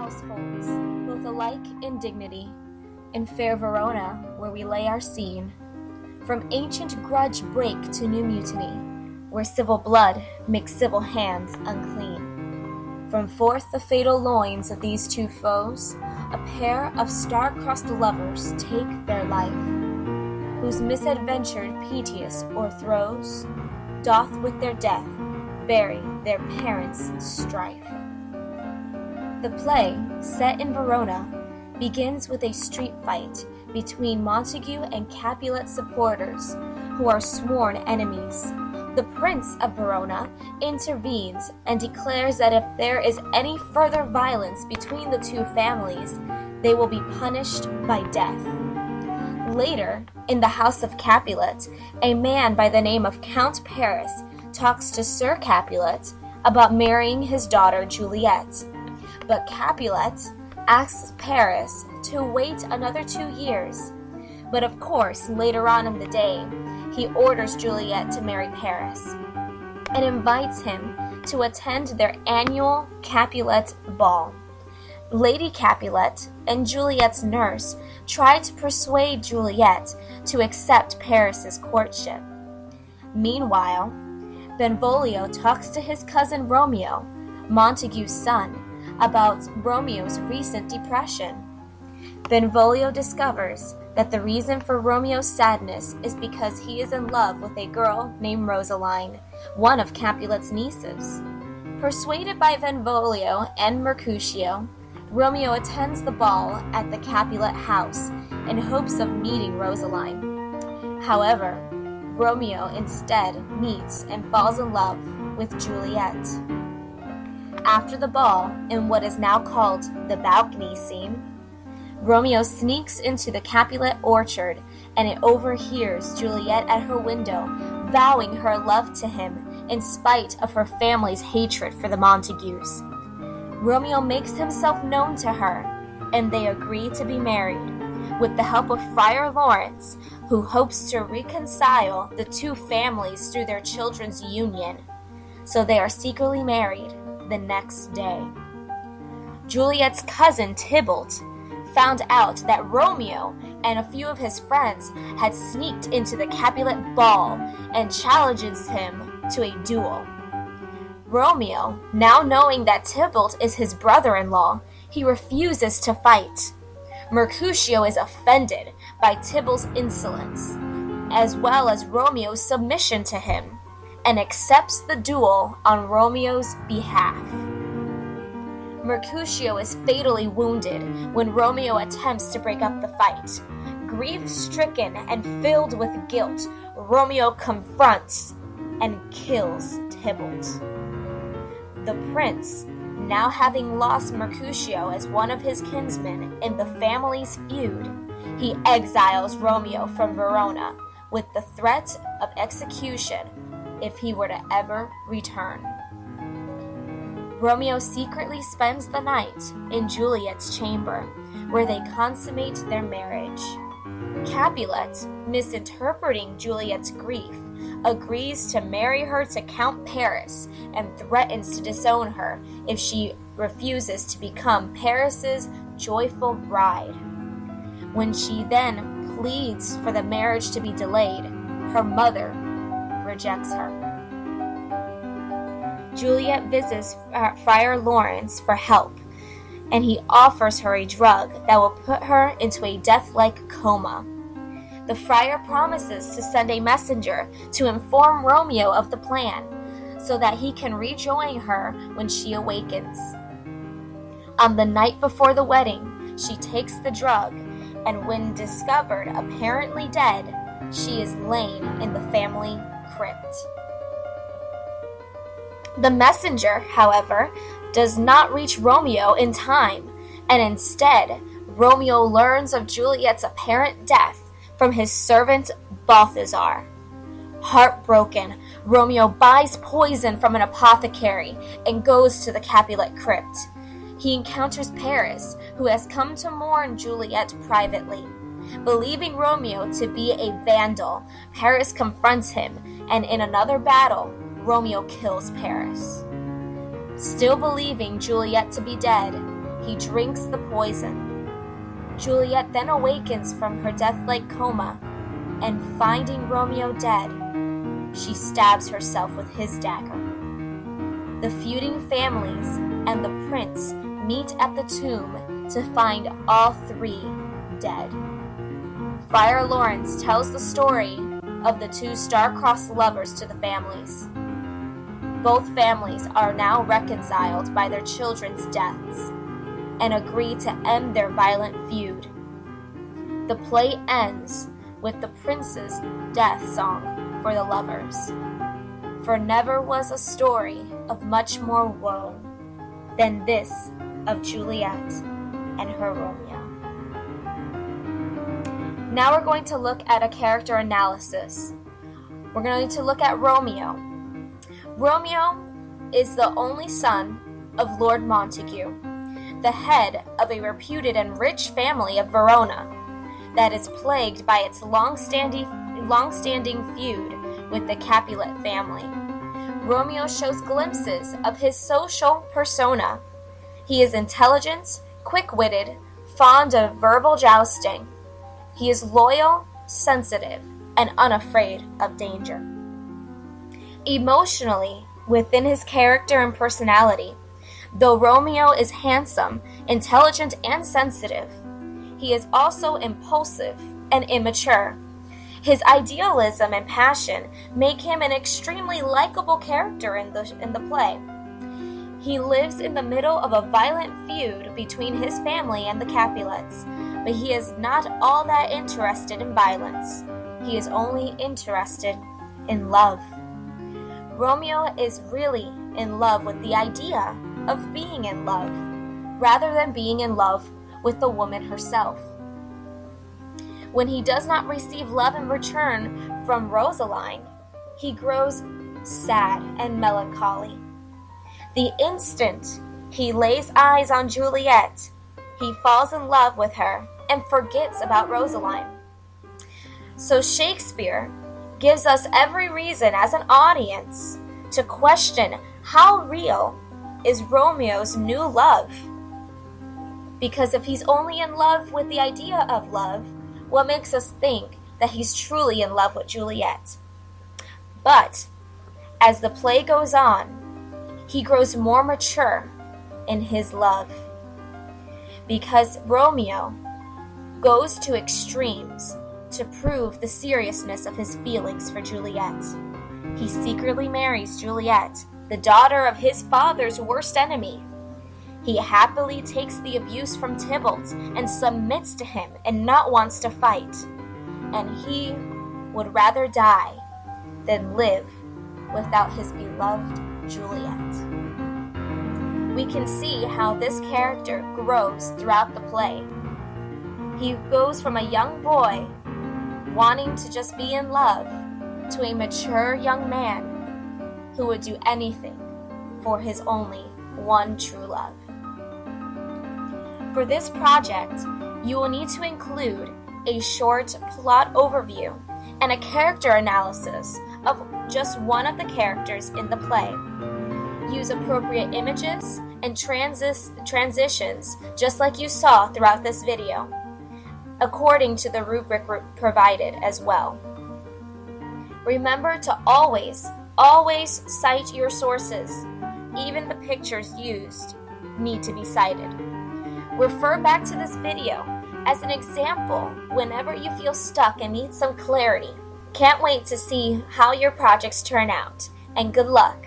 households, both alike in dignity, in fair Verona, where we lay our scene, from ancient grudge break to new mutiny, where civil blood makes civil hands unclean. From forth the fatal loins of these two foes, a pair of star-crossed lovers take their life, whose misadventured Petius o'erthrows, doth with their death bury their parents' strife. The play, set in Verona, begins with a street fight between Montague and Capulet supporters, who are sworn enemies. The Prince of Verona intervenes and declares that if there is any further violence between the two families, they will be punished by death. Later, in the house of Capulet, a man by the name of Count Paris talks to Sir Capulet about marrying his daughter Juliet. But Capulet asks Paris to wait another 2 years. But of course, later on in the day, he orders Juliet to marry Paris and invites him to attend their annual Capulet ball. Lady Capulet and Juliet's nurse try to persuade Juliet to accept Paris's courtship. Meanwhile, Benvolio talks to his cousin Romeo, Montague's son, about Romeo's recent depression. Benvolio discovers that the reason for Romeo's sadness is because he is in love with a girl named Rosaline, one of Capulet's nieces. Persuaded by Benvolio and Mercutio, Romeo attends the ball at the Capulet house in hopes of meeting Rosaline. However, Romeo instead meets and falls in love with Juliet. After the ball, in what is now called the balcony scene, Romeo sneaks into the Capulet orchard and it overhears Juliet at her window vowing her love to him in spite of her family's hatred for the Montagues. Romeo makes himself known to her, and they agree to be married, with the help of Friar Lawrence, who hopes to reconcile the two families through their children's union. So they are secretly married the next day. Juliet's cousin Tybalt found out that Romeo and a few of his friends had sneaked into the Capulet ball and challenges him to a duel. Romeo, now knowing that Tybalt is his brother-in-law, he refuses to fight. Mercutio is offended by Tybalt's insolence, as well as Romeo's submission to him, and accepts the duel on Romeo's behalf. Mercutio is fatally wounded when Romeo attempts to break up the fight. Grief-stricken and filled with guilt, Romeo confronts and kills Tybalt. The prince, now having lost Mercutio as one of his kinsmen in the family's feud, he exiles Romeo from Verona with the threat of execution if he were to ever return. Romeo secretly spends the night in Juliet's chamber, where they consummate their marriage. Capulet, misinterpreting Juliet's grief, agrees to marry her to Count Paris and threatens to disown her if she refuses to become Paris's joyful bride. When she then pleads for the marriage to be delayed, her mother rejects her. Juliet visits Friar Lawrence for help, and he offers her a drug that will put her into a death-like coma. The friar promises to send a messenger to inform Romeo of the plan, so that he can rejoin her when she awakens. On the night before the wedding, she takes the drug, and when discovered apparently dead, she is laid in the family crypt. The messenger, however, does not reach Romeo in time, and instead, Romeo learns of Juliet's apparent death from his servant Balthazar. Heartbroken, Romeo buys poison from an apothecary and goes to the Capulet crypt. He encounters Paris, who has come to mourn Juliet privately. Believing Romeo to be a vandal, Paris confronts him, and in another battle, Romeo kills Paris. Still believing Juliet to be dead, he drinks the poison. Juliet then awakens from her death-like coma, and finding Romeo dead, she stabs herself with his dagger. The feuding families and the prince meet at the tomb to find all three dead. Friar Lawrence tells the story of the two star-crossed lovers to the families. Both families are now reconciled by their children's deaths and agree to end their violent feud. The play ends with the prince's death song for the lovers. For never was a story of much more woe than this of Juliet and her Romeo. Now we're going to look at a character analysis. We're going to look at Romeo. Romeo is the only son of Lord Montague, the head of a reputed and rich family of Verona that is plagued by its long-standing feud with the Capulet family. Romeo shows glimpses of his social persona. He is intelligent, quick-witted, fond of verbal jousting. He is loyal, sensitive, and unafraid of danger. Emotionally, within his character and personality, though Romeo is handsome, intelligent, and sensitive, he is also impulsive and immature. His idealism and passion make him an extremely likable character in the play. He lives in the middle of a violent feud between his family and the Capulets, but he is not all that interested in violence. He is only interested in love. Romeo is really in love with the idea of being in love, rather than being in love with the woman herself. When he does not receive love in return from Rosaline, he grows sad and melancholy. The instant he lays eyes on Juliet, he falls in love with her and forgets about Rosaline. So Shakespeare gives us every reason as an audience to question how real is Romeo's new love. Because if he's only in love with the idea of love, what makes us think that he's truly in love with Juliet? But as the play goes on, he grows more mature in his love. Because Romeo goes to extremes to prove the seriousness of his feelings for Juliet. He secretly marries Juliet, the daughter of his father's worst enemy. He happily takes the abuse from Tybalt and submits to him and not wants to fight. And he would rather die than live without his beloved Juliet. We can see how this character grows throughout the play. He goes from a young boy wanting to just be in love to a mature young man who would do anything for his only one true love. For this project, you will need to include a short plot overview and a character analysis of just one of the characters in the play. Use appropriate images and transitions just like you saw throughout this video, according to the rubric provided as well. Remember to always cite your sources. Even the pictures used need to be cited. Refer back to this video as an example whenever you feel stuck and need some clarity. Can't wait to see how your projects turn out, and good luck!